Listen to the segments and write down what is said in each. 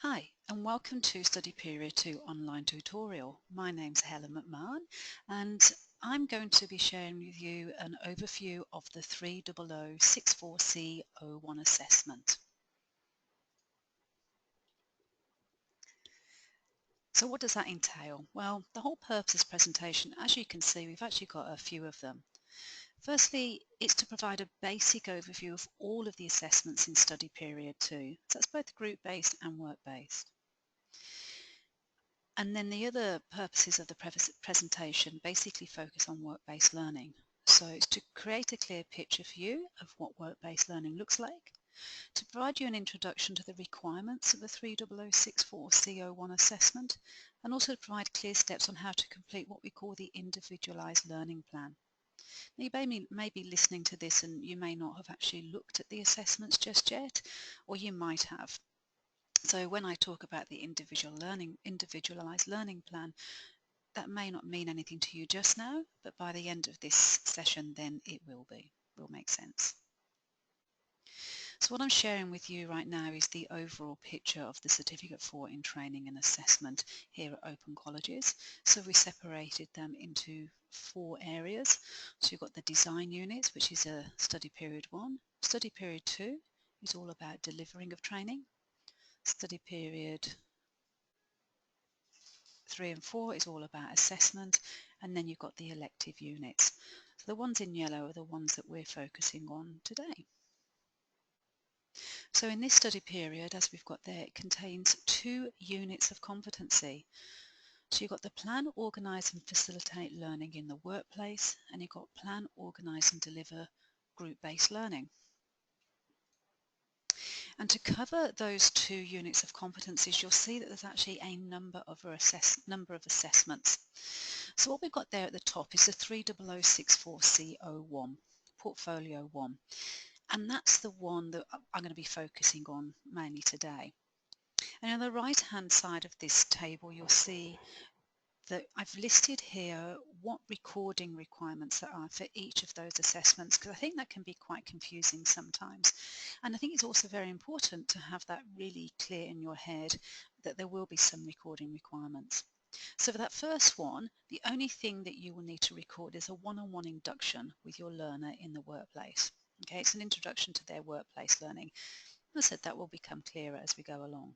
Hi, and welcome to Study Period 2 online tutorial. My name's Helen McMahon, and I'm going to be sharing with you an overview of the 30064C01 assessment. So what does that entail? Well, the whole purpose of this presentation, as you can see, we've actually got a few of them. Firstly, it's to provide a basic overview of all of the assessments in Study Period 2. So that's both group-based and work-based. And then the other purposes of the presentation basically focus on work-based learning. So it's to create a clear picture for you of what work-based learning looks like, to provide you an introduction to the requirements of the 30064C01 assessment, and also to provide clear steps on how to complete what we call the individualised learning plan. Now, you may be listening to this and you may not have actually looked at the assessments just yet, or you might have. So when I talk about the individualised learning plan, that may not mean anything to you just now, but by the end of this session then it will make sense. So what I'm sharing with you right now is the overall picture of the Certificate 4 in Training and Assessment here at Open Colleges. So we separated them into 4 areas. So you've got the design units, which is a study period 1. Study period 2 is all about delivering of training. Study period 3 and 4 is all about assessment, and then you've got the elective units. So the ones in yellow are the ones that we're focusing on today. So in this study period, as we've got there, it contains 2 units of competency. So you've got the plan, organise and facilitate learning in the workplace, and you've got plan, organise and deliver group-based learning. And to cover those 2 units of competencies, you'll see that there's actually a number of assessments. So what we've got there at the top is the 30064C01, Portfolio 1. And that's the one that I'm going to be focusing on mainly today. And on the right-hand side of this table, you'll see that I've listed here what recording requirements there are for each of those assessments, because I think that can be quite confusing sometimes. And I think it's also very important to have that really clear in your head that there will be some recording requirements. So for that first one, the only thing that you will need to record is a one-on-one induction with your learner in the workplace. Okay, it's an introduction to their workplace learning. As I said, that will become clearer as we go along.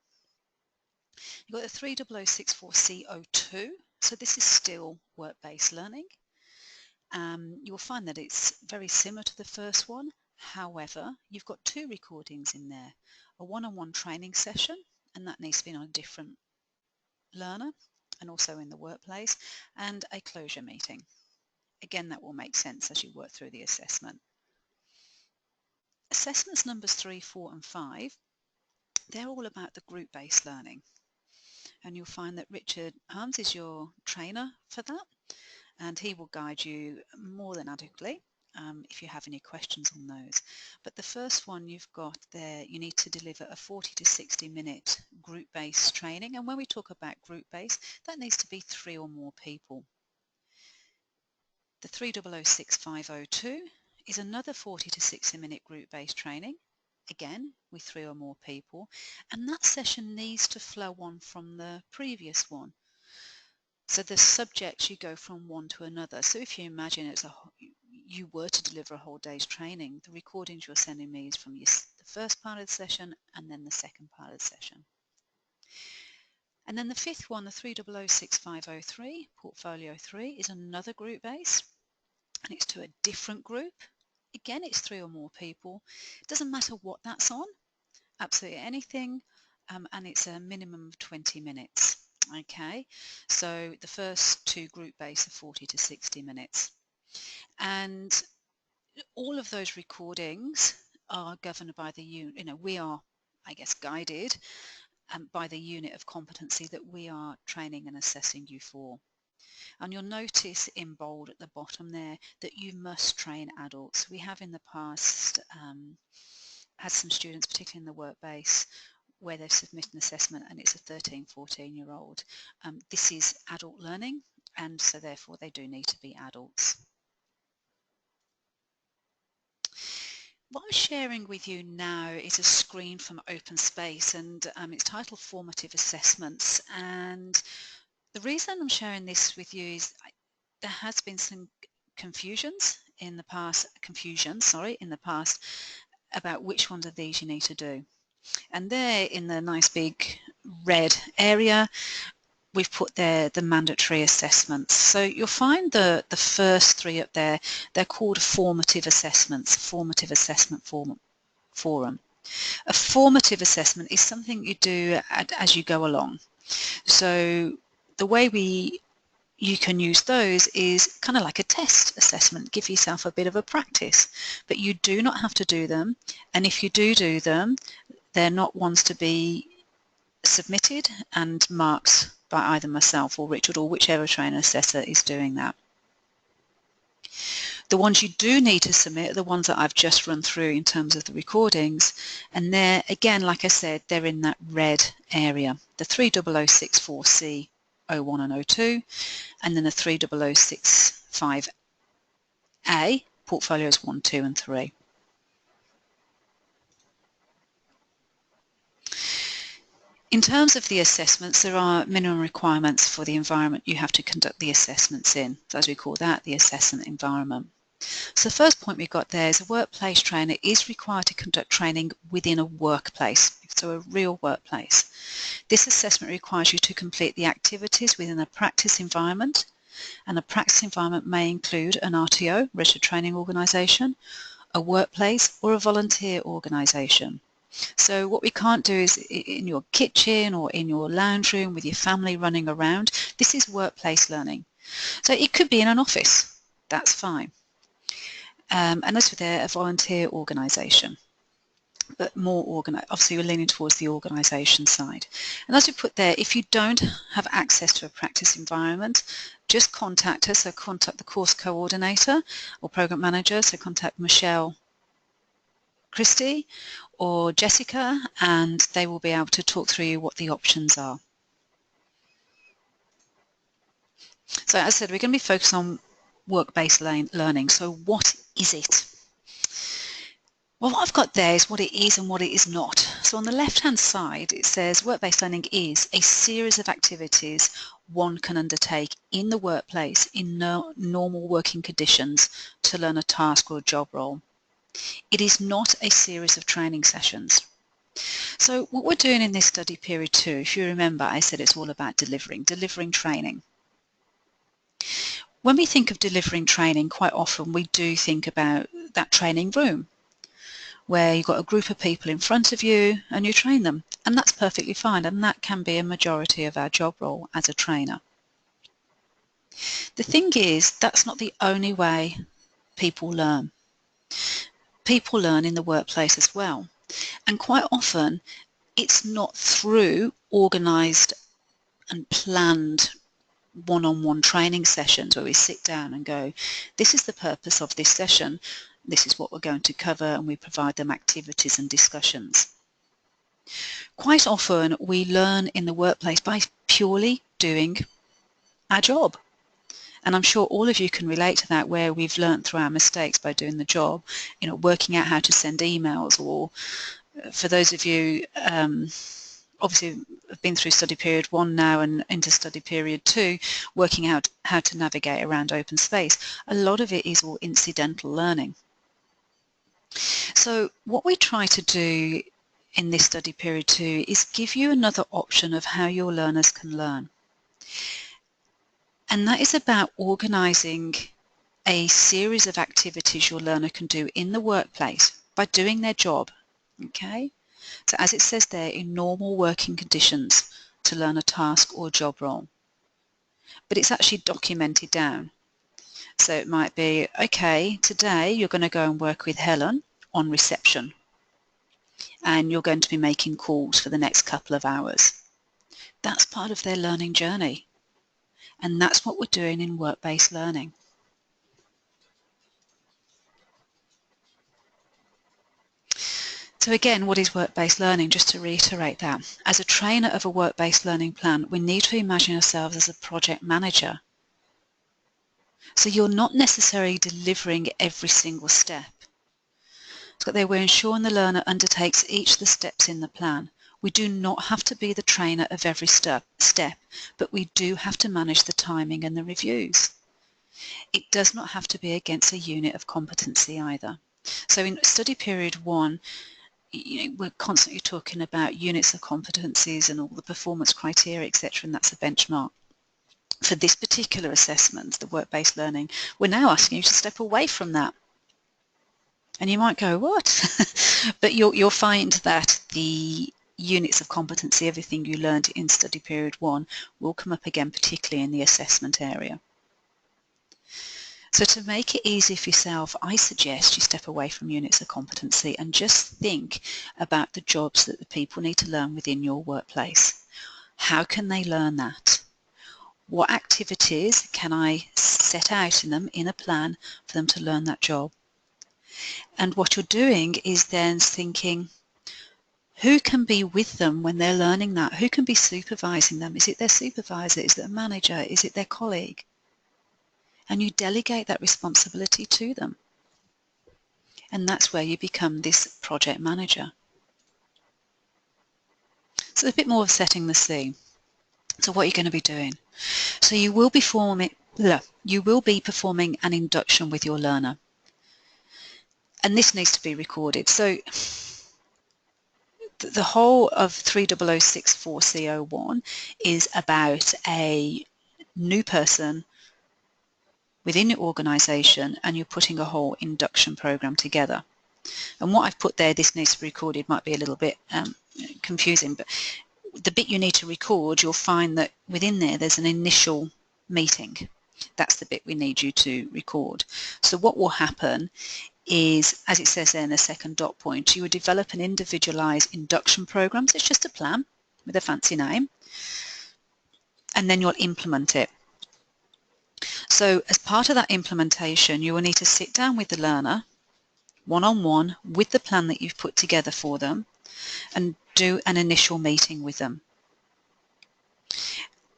You've got the 30064C02. So this is still work-based learning. You'll find that it's very similar to the first one. However, you've got 2 recordings in there. A one-on-one training session, and that needs to be on a different learner and also in the workplace, and a closure meeting. Again, that will make sense as you work through the assessment. Assessments numbers 3, 4 and 5, they're all about the group-based learning. And you'll find that Richard Harms is your trainer for that, and he will guide you more than adequately if you have any questions on those. But the first one you've got there, you need to deliver a 40 to 60 minute group-based training, and when we talk about group-based, that needs to be 3 or more people. The 3006502 is another 40 to 60 minute group-based training, again with 3 or more people, and that session needs to flow on from the previous one. So the subjects, you go from one to another. So if you imagine you were to deliver a whole day's training, the recordings you're sending me is from the first part of the session and then the second part of the session. And then the 5th one, the 3006503, Portfolio 3, is another group base, and it's to a different group. Again, it's 3 or more people. It doesn't matter what that's on, absolutely anything, and it's a minimum of 20 minutes. Okay, so the first 2 group base are 40 to 60 minutes. And all of those recordings are governed by the unit, we are, I guess, guided by the unit of competency that we are training and assessing you for. And you'll notice in bold at the bottom there that you must train adults. We have in the past had some students, particularly in the work base, where they've submitted an assessment and it's a 13, 14-year-old. This is adult learning, and so therefore they do need to be adults. What I'm sharing with you now is a screen from Open Space, and it's titled Formative Assessments. And the reason I'm sharing this with you is there has been some confusion, sorry, in the past about which ones of these you need to do. And there in the nice big red area, we've put there the mandatory assessments. So you'll find the first three up there, they're called formative assessments, formative assessment forum. A formative assessment is something you do as you go along. So the way you can use those is kind of like a test assessment, give yourself a bit of a practice, but you do not have to do them. And if you do them, they're not ones to be submitted and marked by either myself or Richard or whichever trainer assessor is doing that. The ones you do need to submit are the ones that I've just run through in terms of the recordings, and they're, again, like I said, they're in that red area, the 30064C 01 and 02, and then the 30065A, portfolios 1, 2 and 3. In terms of the assessments, there are minimum requirements for the environment you have to conduct the assessments in. So as we call that, the assessment environment. So the first point we've got there is a workplace trainer is required to conduct training within a workplace, so a real workplace. This assessment requires you to complete the activities within a practice environment, and a practice environment may include an RTO, registered training organisation, a workplace or a volunteer organisation. So what we can't do is in your kitchen or in your lounge room with your family running around. This is workplace learning. So it could be in an office, that's fine. And as for there, a volunteer organisation, but more organised. Obviously, we're leaning towards the organisation side. And as we put there, if you don't have access to a practice environment, just contact us. So contact the course coordinator or program manager. So contact Michelle Christie or Jessica, and they will be able to talk through you what the options are. So as I said, we're going to be focused on work-based learning. So what is it? Well, what I've got there is what it is and what it is not. So on the left-hand side, it says work-based learning is a series of activities one can undertake in the workplace in normal working conditions to learn a task or a job role. It is not a series of training sessions. So what we're doing in this study period 2, if you remember, I said it's all about delivering training. When we think of delivering training, quite often we do think about that training room where you've got a group of people in front of you and you train them, and that's perfectly fine, and that can be a majority of our job role as a trainer. The thing is, that's not the only way people learn. People learn in the workplace as well, and quite often it's not through organised and planned one-on-one training sessions where we sit down and go, this is the purpose of this session, this is what we're going to cover, and we provide them activities and discussions. Quite often we learn in the workplace by purely doing our job. And I'm sure all of you can relate to that, where we've learned through our mistakes by doing the job, working out how to send emails, or for those of you obviously have been through study period 1 now and into study period 2, working out how to navigate around open space. A lot of it is all incidental learning. So what we try to do in this study period 2 is give you another option of how your learners can learn. And that is about organising a series of activities your learner can do in the workplace by doing their job. Okay? So as it says there, in normal working conditions to learn a task or job role. But it's actually documented down. So it might be, okay, today you're going to go and work with Helen on reception, and you're going to be making calls for the next couple of hours. That's part of their learning journey, and that's what we're doing in work-based learning. So again, what is work-based learning? Just to reiterate that, as a trainer of a work-based learning plan, we need to imagine ourselves as a project manager. So you're not necessarily delivering every single step. It's got there, we're ensuring the learner undertakes each of the steps in the plan. We do not have to be the trainer of every step, but we do have to manage the timing and the reviews. It does not have to be against a unit of competency either. So in study period 1, we're constantly talking about units of competencies and all the performance criteria, etc., and that's a benchmark. For this particular assessment, the work-based learning, we're now asking you to step away from that. And you might go, what? But you'll find that the units of competency, everything you learned in study period 1, will come up again, particularly in the assessment area. So to make it easy for yourself, I suggest you step away from units of competency and just think about the jobs that the people need to learn within your workplace. How can they learn that? What activities can I set out in them in a plan for them to learn that job? And what you're doing is then thinking, who can be with them when they're learning that? Who can be supervising them? Is it their supervisor? Is it a manager? Is it their colleague? And you delegate that responsibility to them. And that's where you become this project manager. So a bit more of setting the scene. So what are you going to be doing? So you will be performing an induction with your learner. And this needs to be recorded. So the whole of 3006 4C01 is about a new person within your organisation, and you're putting a whole induction program together. And what I've put there, this needs to be recorded, might be a little bit confusing, but the bit you need to record, you'll find that within there's an initial meeting. That's the bit we need you to record. So what will happen is, as it says there in the second dot point, you will develop an individualised induction program. So it's just a plan with a fancy name, and then you'll implement it. So as part of that implementation, you will need to sit down with the learner one-on-one with the plan that you've put together for them and do an initial meeting with them.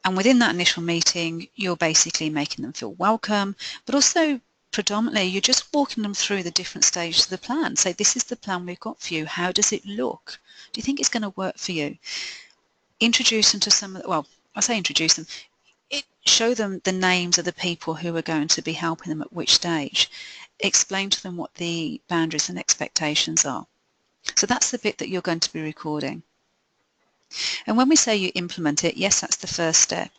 And within that initial meeting, you're basically making them feel welcome, but also predominantly you're just walking them through the different stages of the plan. Say, this is the plan we've got for you. How does it look? Do you think it's going to work for you? Introduce them to some of the, well, I say introduce them. Show them the names of the people who are going to be helping them at which stage. Explain to them what the boundaries and expectations are. So that's the bit that you're going to be recording. And when we say you implement it, yes, that's the first step.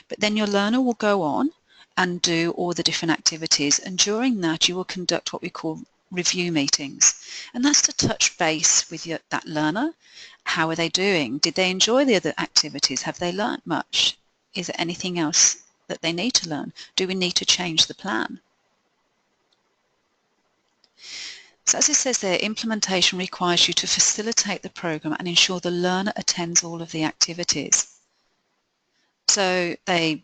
But then your learner will go on and do all the different activities. And during that, you will conduct what we call review meetings. And that's to touch base with that learner. How are they doing? Did they enjoy the other activities? Have they learnt much? Is there anything else that they need to learn? Do we need to change the plan? So as it says there, implementation requires you to facilitate the program and ensure the learner attends all of the activities. So they,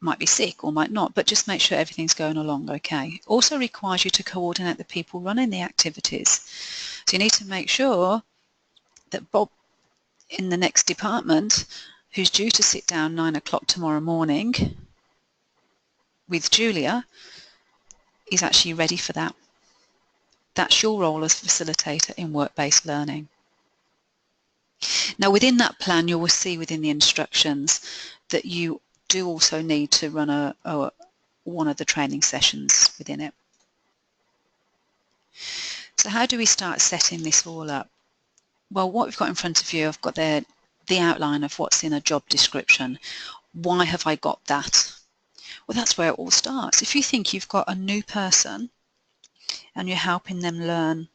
might be sick or might not, but just make sure everything's going along okay. Also requires you to coordinate the people running the activities. So you need to make sure that Bob in the next department, who's due to sit down 9 o'clock tomorrow morning with Julia, is actually ready for that. That's your role as facilitator in work-based learning. Now within that plan, you will see within the instructions that you do also need to run one of the training sessions within it. So how do we start setting this all up? Well, what we've got in front of you, I've got there the outline of what's in a job description. Why have I got that? Well, that's where it all starts. If you think you've got a new person and you're helping them learn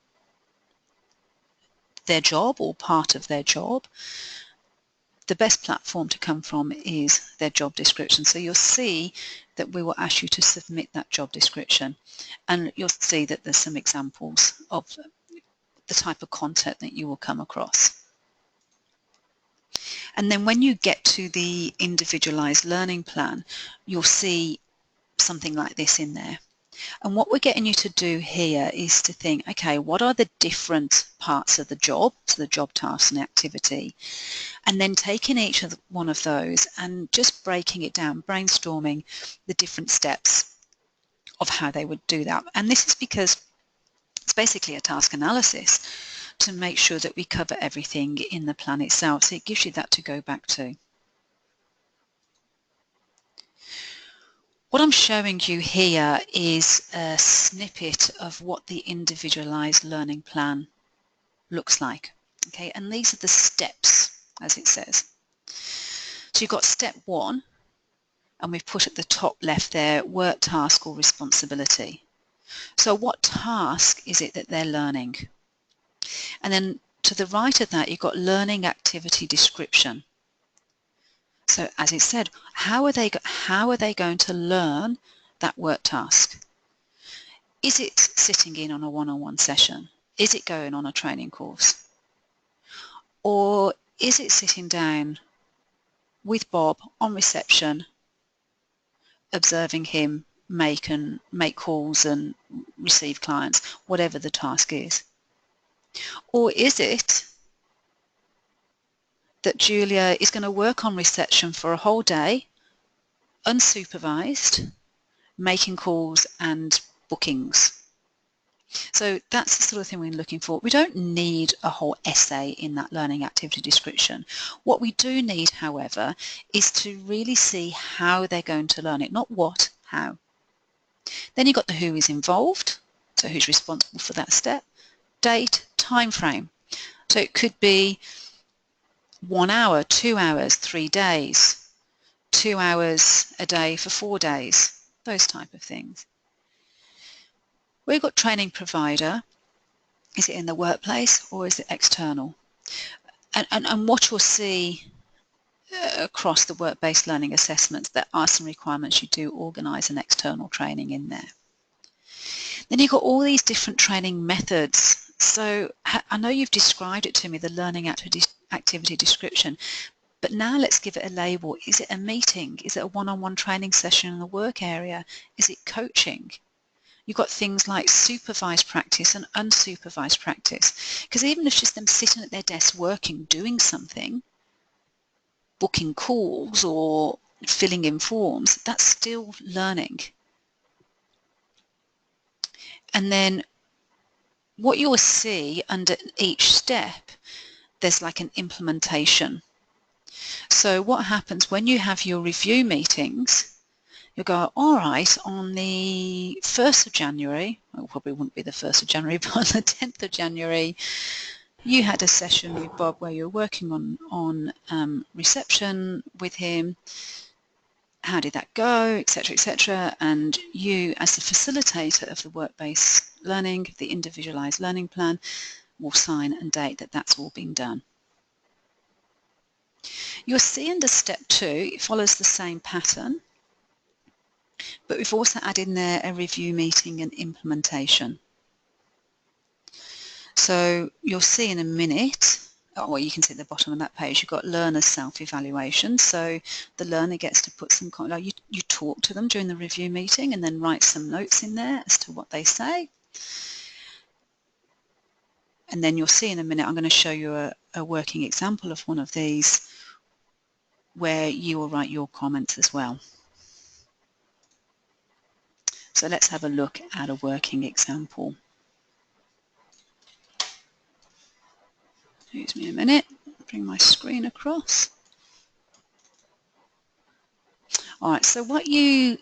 their job or part of their job, the best platform to come from is their job description. So you'll see that we will ask you to submit that job description, and you'll see that there's some examples of the type of content that you will come across. And then when you get to the individualized learning plan, you'll see something like this in there. And what we're getting you to do here is to think, okay, what are the different parts of the job, so the job task and activity, and then taking each one of those and just breaking it down, brainstorming the different steps of how they would do that. And this is because It's basically a task analysis to make sure that we cover everything in the plan itself. So it gives you that to go back to. What I'm showing you here is a snippet of what the individualized learning plan looks like. Okay, and these are the steps, as it says. So you've got step 1, and we've put at the top left there, work, task or responsibility. So what task is it that they're learning? And then to the right of that, you've got learning activity description. So as it said, how are they going to learn that work task? Is it sitting in on a one-on-one session? Is it going on a training course? Or is it sitting down with Bob on reception, observing him make calls and receive clients, whatever the task is? Or is it that Julia is going to work on reception for a whole day, unsupervised, making calls and bookings? So that's the sort of thing we're looking for. We don't need a whole essay in that learning activity description. What we do need, however, is to really see how they're going to learn it, not what, how. Then you've got the who is involved, so who's responsible for that step, date, time frame. So it could be 1 hour, 2 hours, 3 days, 2 hours a day for 4 days, those type of things. We've got training provider. Is it in the workplace or is it external? And what you'll see across the work-based learning assessments, there are some requirements. You do organise an external training in there. Then you've got all these different training methods. So I know you've described it to me, the learning activity description, but now let's give it a label. Is it a meeting? Is it a one-on-one training session in the work area? Is it coaching? You've got things like supervised practice and unsupervised practice. Because even if it's just them sitting at their desk working, doing something, booking calls or filling in forms, that's still learning. And then what you'll see under each step, there's like an implementation. So what happens when you have your review meetings, you'll go, all right, on the 1st of January, well, probably wouldn't be the 1st of January, but on the 10th of January, you had a session with Bob where you're working on reception with him. How did that go, etc., etc. And you, as the facilitator of the work-based learning, the individualized learning plan, will sign and date that that's all been done. You'll see under step 2, it follows the same pattern, but we've also added in there a review meeting and implementation. So you'll see in a minute, well, you can see at the bottom of that page, you've got learner self-evaluation. So the learner gets to put some kind of, you talk to them during the review meeting and then write some notes in there as to what they say. And then you'll see in a minute, I'm going to show you a working example of one of these where you will write your comments as well. So let's have a look at a working example. Excuse me a minute, bring my screen across. All right, so what you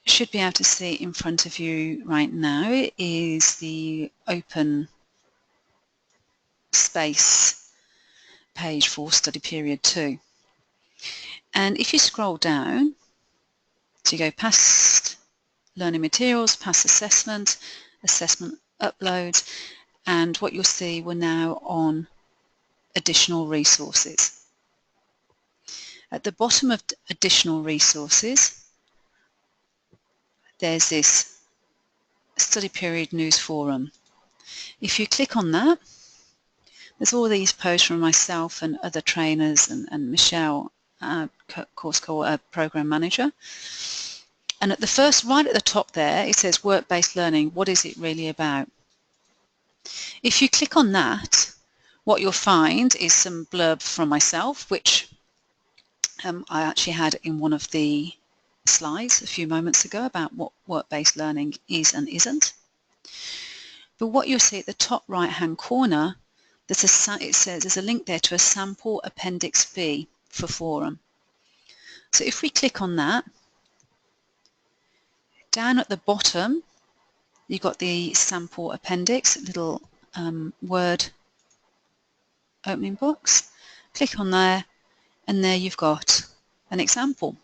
should be able to see in front of you right now is the open space page for study period 2. And if you scroll down, so you go past learning materials, past assessment, assessment uploads, and what you'll see, we're now on additional resources. At the bottom of additional resources, there's this study period news forum. If you click on that, there's all these posts from myself and other trainers and Michelle, program manager. And at the first, right at the top there, it says work-based learning. What is it really about? If you click on that, what you'll find is some blurb from myself, which I actually had in one of the slides a few moments ago about what work-based learning is and isn't. But what you'll see at the top right hand corner, it says there's a link there to a sample appendix B for forum. So if we click on that, down at the bottom you've got the sample appendix, little Word opening box. Click on there and there you've got an example.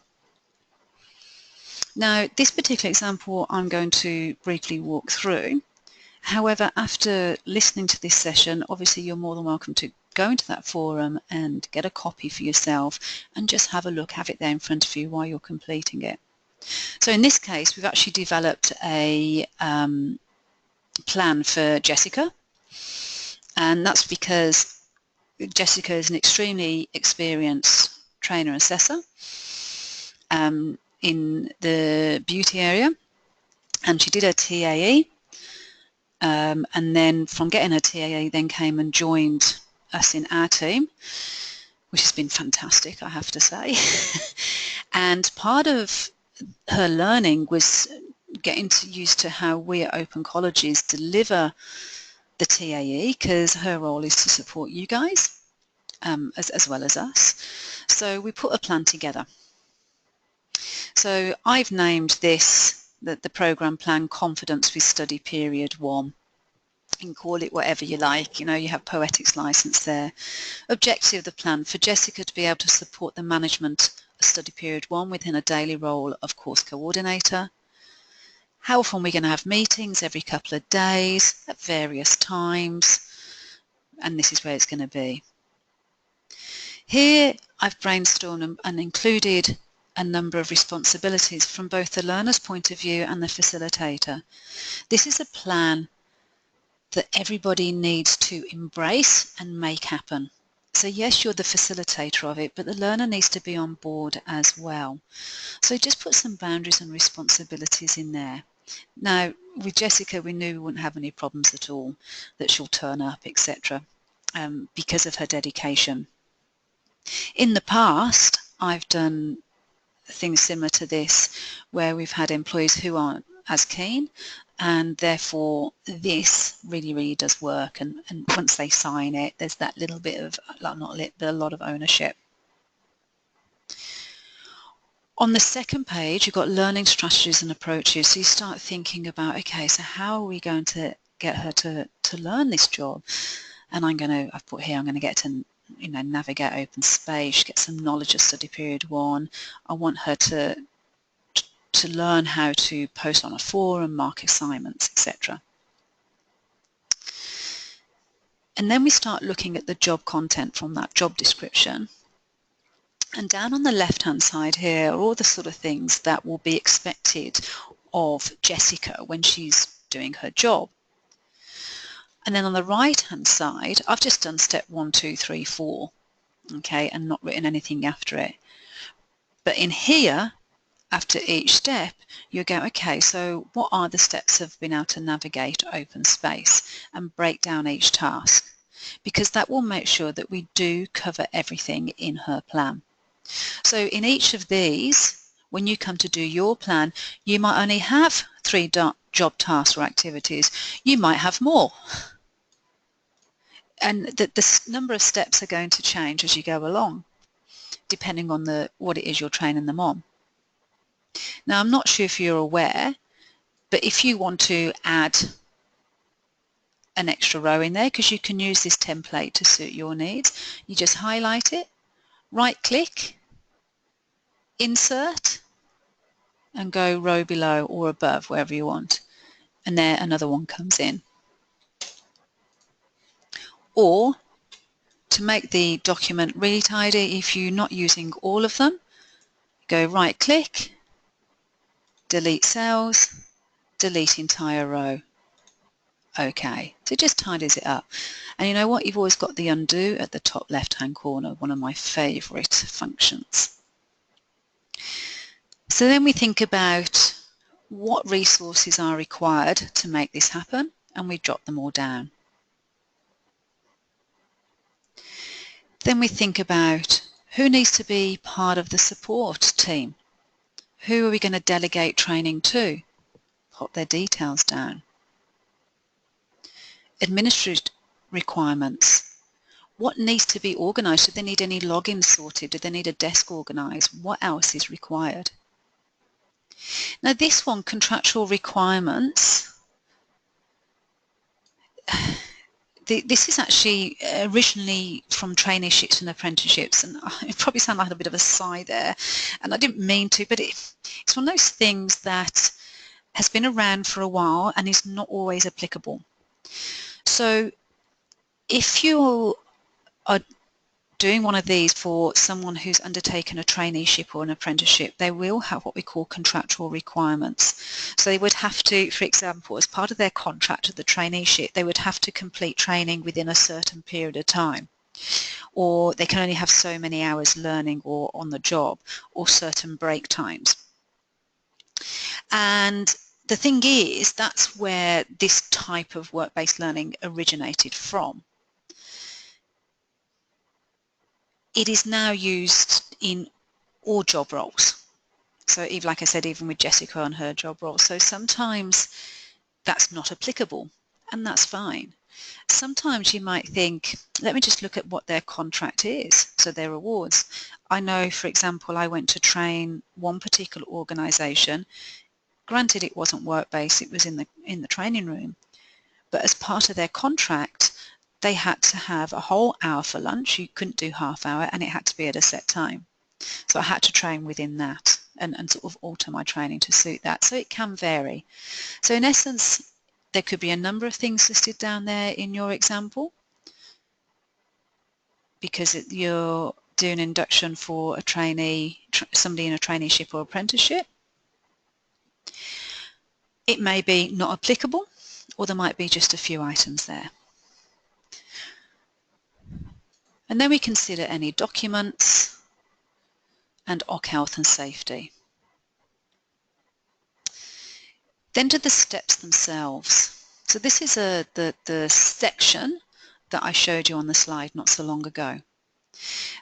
Now this particular example I'm going to briefly walk through. However, after listening to this session, obviously you're more than welcome to go into that forum and get a copy for yourself and just have a look, have it there in front of you while you're completing it. So in this case, we've actually developed a plan for Jessica, and that's because Jessica is an extremely experienced trainer and assessor in the beauty area, and she did her TAE. And then from getting her TAE then came and joined us in our team, which has been fantastic, I have to say. And part of her learning was getting used to how we at Open Colleges deliver the TAE, because her role is to support you guys as well as us. So we put a plan together. So I've named this the program plan Confidence with Study Period 1. You can call it whatever you like, you have poetics license there. Objective of the plan for Jessica to be able to support the management of Study Period 1 within a daily role of course coordinator. How often we're going to have meetings? Every couple of days at various times, and this is where it's going to be. Here I've brainstormed and included a number of responsibilities from both the learner's point of view and the facilitator. This is a plan that everybody needs to embrace and make happen. So yes, you're the facilitator of it, but the learner needs to be on board as well. So just put some boundaries and responsibilities in there. Now, with Jessica, we knew we wouldn't have any problems at all, that she'll turn up, etc., because of her dedication. In the past, I've done things similar to this, where we've had employees who aren't as keen, and therefore this really does work, and once they sign it, there's that little bit of, a lot of ownership. On the second page, you've got learning strategies and approaches. So you start thinking about, okay, so how are we going to get her to learn this job? And I've put here, I'm going to get to navigate open space, get some knowledge of Study Period 1. I want her to learn how to post on a forum, mark assignments, etc. And then we start looking at the job content from that job description. And down on the left-hand side here are all the sort of things that will be expected of Jessica when she's doing her job. And then on the right-hand side, I've just done step 1, 2, 3, 4, okay, and not written anything after it. But in here, after each step, you go, okay, so what are the steps of being able to navigate open space and break down each task? Because that will make sure that we do cover everything in her plan. So in each of these, when you come to do your plan, you might only have 3 job tasks or activities. You might have more. And the number of steps are going to change as you go along, depending on what it is you're training them on. Now, I'm not sure if you're aware, but if you want to add an extra row in there, because you can use this template to suit your needs, you just highlight it, right-click, insert, and go row below or above, wherever you want. And there another one comes in. Or, to make the document really tidy, if you're not using all of them, go right-click, delete cells, delete entire row. Okay, so it just tidies it up. And you know what? You've always got the undo at the top left-hand corner, one of my favourite functions. So then we think about what resources are required to make this happen, and we drop them all down. Then we think about who needs to be part of the support team. Who are we going to delegate training to? Pop their details down. administrative requirements. What needs to be organised? Do they need any logins sorted? Do they need a desk organised? What else is required? Now this one, contractual requirements, this is actually originally from traineeships and apprenticeships, and it probably sounded like a bit of a sigh there, and I didn't mean to, but it's one of those things that has been around for a while and is not always applicable. So if you are doing one of these for someone who's undertaken a traineeship or an apprenticeship, they will have what we call contractual requirements. So they would have to, for example, as part of their contract of the traineeship, they would have to complete training within a certain period of time, or they can only have so many hours learning or on the job, or certain break times. And the thing is, that's where this type of work-based learning originated from. It is now used in all job roles. So even, like I said, even with Jessica on her job role. So sometimes that's not applicable, and that's fine. Sometimes you might think, let me just look at what their contract is, so their awards. I know, for example, I went to train one particular organisation. Granted, it wasn't work-based, it was in the training room. But as part of their contract, they had to have a whole hour for lunch. You couldn't do half hour, and it had to be at a set time. So I had to train within that and sort of alter my training to suit that. So it can vary. So in essence, there could be a number of things listed down there in your example, because you're doing induction for a trainee, somebody in a traineeship or apprenticeship. It may be not applicable, or there might be just a few items there. And then we consider any documents and OC health and safety. Then to the steps themselves. So this is the section that I showed you on the slide not so long ago.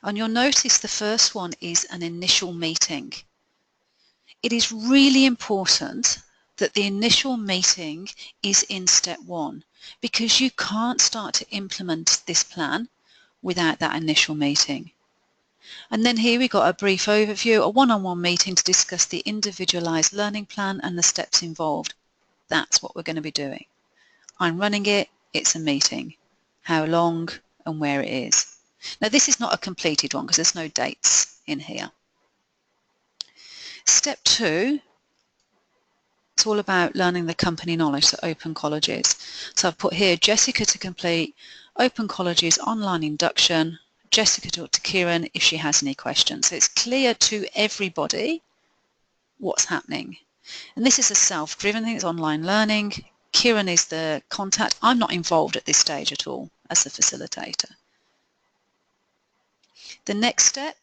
And you'll notice the first one is an initial meeting. It is really important that the initial meeting is in step 1, because you can't start to implement this plan without that initial meeting. And then here we got a brief overview, a one-on-one meeting to discuss the individualised learning plan and the steps involved. That's what we're going to be doing. I'm running it, it's a meeting. How long and where it is. Now this is not a completed one because there's no dates in here. Step 2, it's all about learning the company knowledge, so Open Colleges. So I've put here Jessica to complete Open Colleges online induction, Jessica to Kieran if she has any questions. So it's clear to everybody what's happening. And this is a self-driven thing, it's online learning. Kieran is the contact. I'm not involved at this stage at all as the facilitator. The next step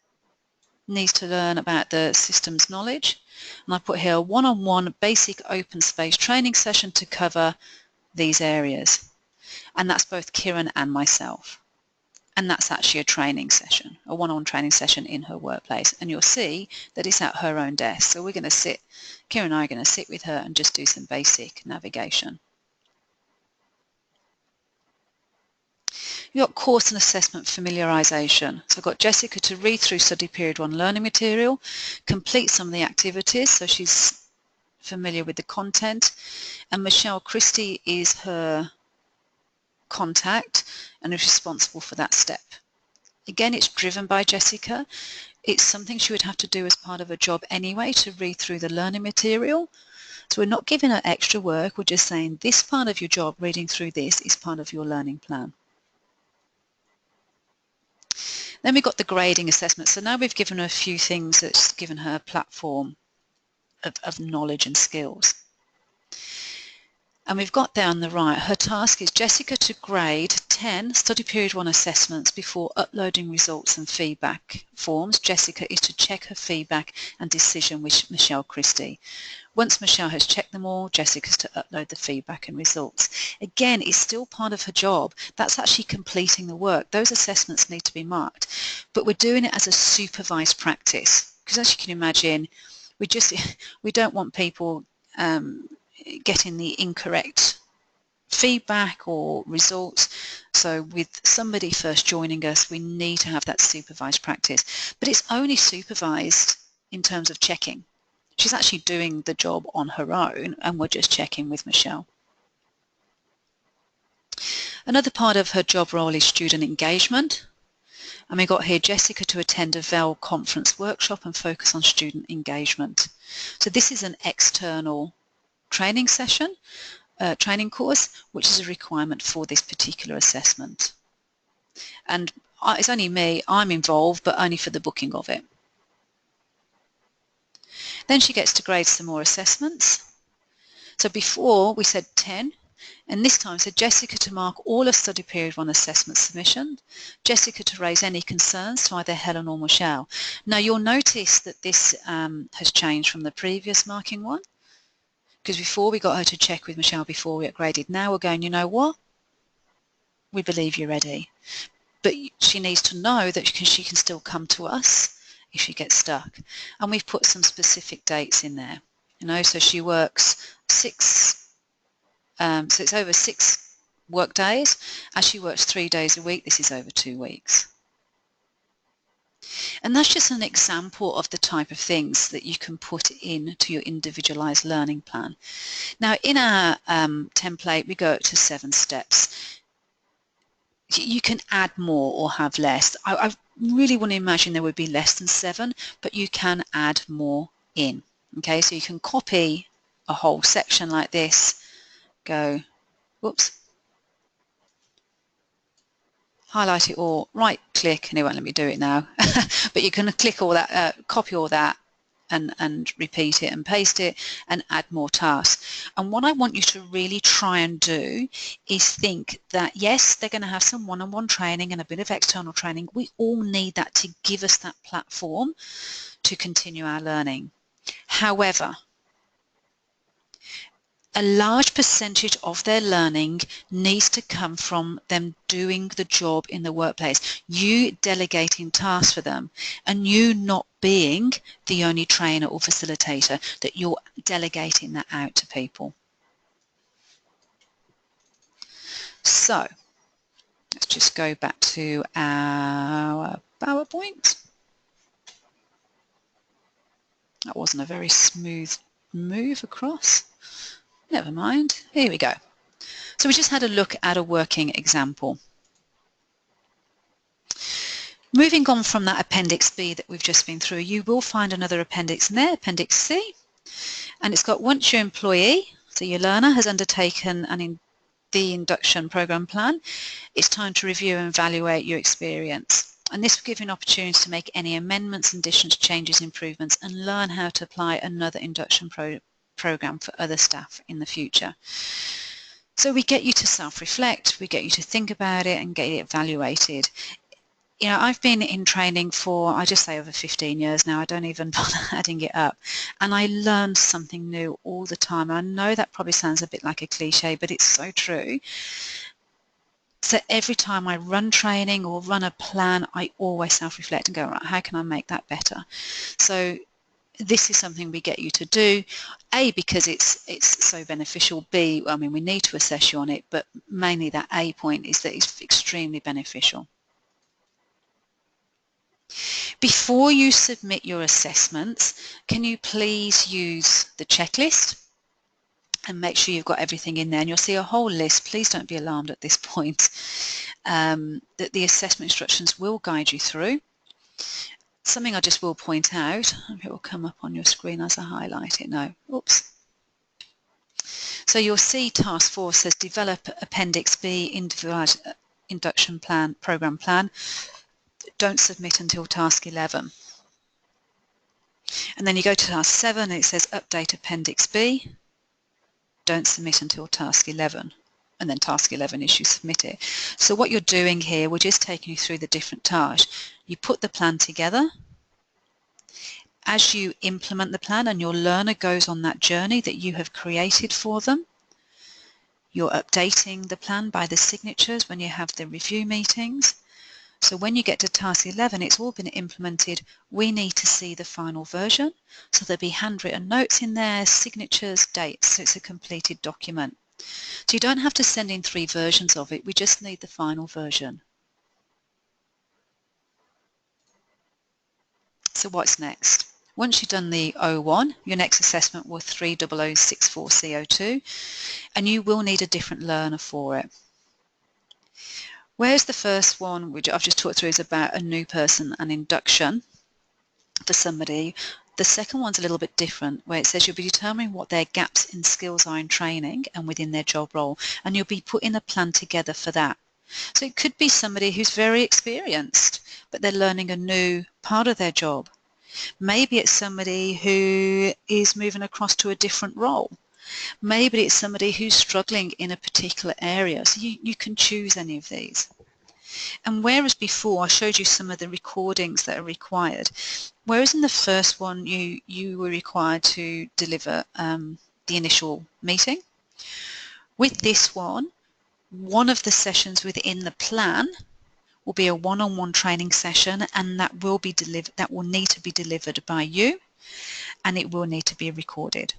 needs to learn about the systems knowledge. And I put here a one-on-one basic open space training session to cover these areas. And that's both Kieran and myself. And that's actually a training session, a one-on-one training session in her workplace. And you'll see that it's at her own desk. So we're going to sit, Kieran and I are going to sit with her and just do some basic navigation. You've got course and assessment familiarisation. So I've got Jessica to read through study period 1 learning material, complete some of the activities so she's familiar with the content, and Michelle Christie is her contact and is responsible for that step. Again, it's driven by Jessica. It's something she would have to do as part of a job anyway, to read through the learning material. So we're not giving her extra work, we're just saying this part of your job, reading through this, is part of your learning plan. Then we've got the grading assessment. So now we've given her a few things that's given her a platform of knowledge and skills. And we've got there on the right, her task is Jessica to grade 10 study period 1 assessments before uploading results and feedback forms. Jessica is to check her feedback and decision with Michelle Christie. Once Michelle has checked them all, Jessica's to upload the feedback and results. Again, it's still part of her job. That's actually completing the work. Those assessments need to be marked. But we're doing it as a supervised practice. Because as you can imagine, we don't want people getting the incorrect feedback or results. So with somebody first joining us, we need to have that supervised practice, but it's only supervised in terms of checking. She's actually doing the job on her own, and we're just checking with Michelle. Another part of her job role is student engagement. And we got here Jessica to attend a VEL conference workshop and focus on student engagement. So this is an external training session, training course, which is a requirement for this particular assessment. And it's only me, I'm involved, but only for the booking of it. Then she gets to grade some more assessments. So before we said 10, and this time said Jessica to mark all of study period 1 assessment submission, Jessica to raise any concerns to either Helen or Michelle. Now you'll notice that this has changed from the previous marking one, because before we got her to check with Michelle before we upgraded. Now we're going, you know what? We believe you're ready. But she needs to know that she can still come to us if she gets stuck. And we've put some specific dates in there. You know, so she works 6 so it's over 6 work days. As she works 3 days a week, this is over 2 weeks. And that's just an example of the type of things that you can put into your individualized learning plan. Now, in our template, we go up to 7 steps. You can add more or have less. I really want to imagine there would be less than 7, but you can add more in. Okay, so you can copy a whole section like this, go, whoops, highlight it all, right click, and it won't let me do it now, but you can click all that, copy all that, and repeat it and paste it and add more tasks. And what I want you to really try and do is think that, yes, they're going to have some one-on-one training and a bit of external training. We all need that to give us that platform to continue our learning. However, a large percentage of their learning needs to come from them doing the job in the workplace, you delegating tasks for them, and you not being the only trainer or facilitator, that you're delegating that out to people. So let's just go back to our PowerPoint. That wasn't a very smooth move across. Never mind, here we go. So we just had a look at a working example. Moving on from that Appendix B that we've just been through, you will find another appendix in there, Appendix C, and it's got once your employee, so your learner, has undertaken the induction program plan, it's time to review and evaluate your experience. And this will give you an opportunity to make any amendments, additions, changes, improvements, and learn how to apply another induction program for other staff in the future. So we get you to self-reflect, we get you to think about it and get it evaluated. You know, I've been in training for, I just say over 15 years now, I don't even bother adding it up, and I learn something new all the time. I know that probably sounds a bit like a cliche, but it's so true. So every time I run training or run a plan, I always self-reflect and go, right, how can I make that better? So this is something we get you to do, A, because it's so beneficial, B, I mean, we need to assess you on it, but mainly that A point is that it's extremely beneficial. Before you submit your assessments, can you please use the checklist and make sure you've got everything in there, and you'll see a whole list. Please don't be alarmed at this point, that the assessment instructions will guide you through. Something I just will point out, it will come up on your screen as I highlight it. No, oops. So you'll see Task 4 says develop Appendix B individualized induction plan, program plan. Don't submit until Task 11. And then you go to Task 7 and it says update Appendix B. Don't submit until Task 11. And then Task 11 is you submit it. So what you're doing here, we're just taking you through the different tasks. You put the plan together. As you implement the plan and your learner goes on that journey that you have created for them, you're updating the plan by the signatures when you have the review meetings. So when you get to Task 11, it's all been implemented. We need to see the final version. So there'll be handwritten notes in there, signatures, dates. So it's a completed document. So you don't have to send in 3 versions of it, we just need the final version. So what's next? Once you've done the O1, your next assessment was 30064 CO2, and you will need a different learner for it. Whereas the first one, which I've just talked through, is about a new person and induction for somebody, the second one's a little bit different, where it says you'll be determining what their gaps in skills are in training and within their job role, and you'll be putting a plan together for that. So it could be somebody who's very experienced, but they're learning a new part of their job. Maybe it's somebody who is moving across to a different role. Maybe it's somebody who's struggling in a particular area. So you can choose any of these. And whereas before I showed you some of the recordings that are required, whereas in the first one you were required to deliver the initial meeting, with this one of the sessions within the plan will be a one-on-one training session, and that will need to be delivered by you, and it will need to be recorded.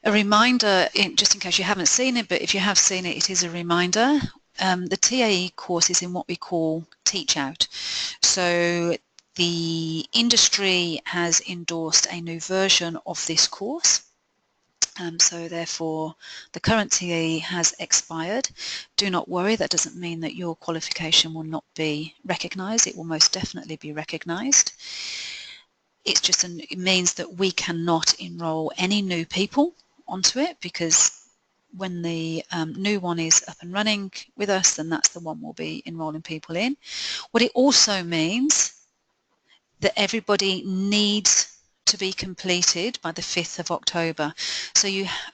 A reminder, just in case you haven't seen it, but if you have seen it, it is a reminder. The TAE course is in what we call Teach Out. So the industry has endorsed a new version of this course. So therefore the current TAE has expired. Do not worry, that doesn't mean that your qualification will not be recognised. It will most definitely be recognised. It means that we cannot enrol any new people onto it, because when the new one is up and running with us, then that's the one we'll be enrolling people in. What it also means that everybody needs to be completed by the 5th of October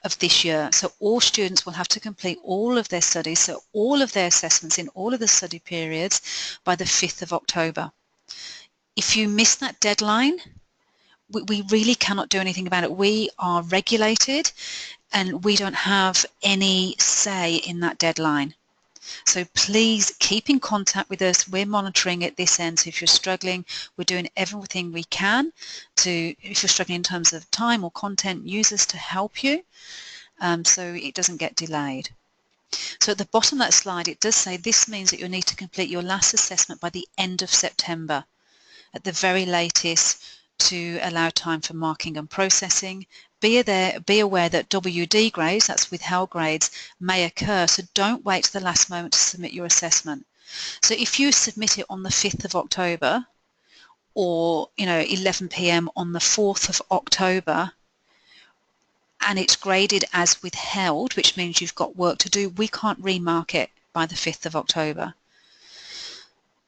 of this year. So all students will have to complete all of their studies, so all of their assessments in all of the study periods by the 5th of October. If you miss that deadline, we really cannot do anything about it. We are regulated and we don't have any say in that deadline. So please keep in contact with us. We're monitoring at this end. So if you're struggling, we're doing everything we can to, if you're struggling in terms of time or content, use us to help you so it doesn't get delayed. So at the bottom of that slide, it does say this means that you'll need to complete your last assessment by the end of September at the very latest, to allow time for marking and processing. Be aware that WD grades, that's withheld grades, may occur, so don't wait to the last moment to submit your assessment. So if you submit it on the 5th of October or 11 p.m. on the 4th of October and it's graded as withheld, which means you've got work to do, we can't remark it by the 5th of October.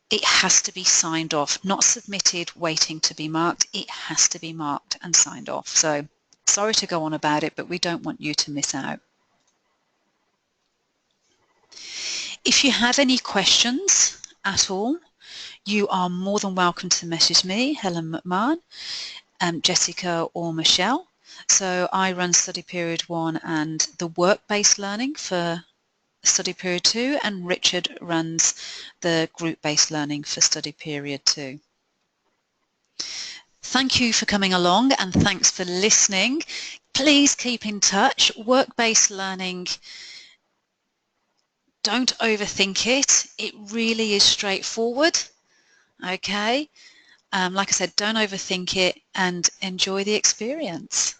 It has to be signed off, not submitted waiting to be marked. It has to be marked and signed off. So sorry to go on about it, but we don't want you to miss out. If you have any questions at all, you are more than welcome to message me, Helen McMahon, Jessica or Michelle. So I run Study Period 1 and the work-based learning for Study Period 2, and Richard runs the group-based learning for Study Period 2. Thank you for coming along and thanks for listening. Please keep in touch. Work-based learning, don't overthink it. It really is straightforward. Okay? Like I said, don't overthink it and enjoy the experience.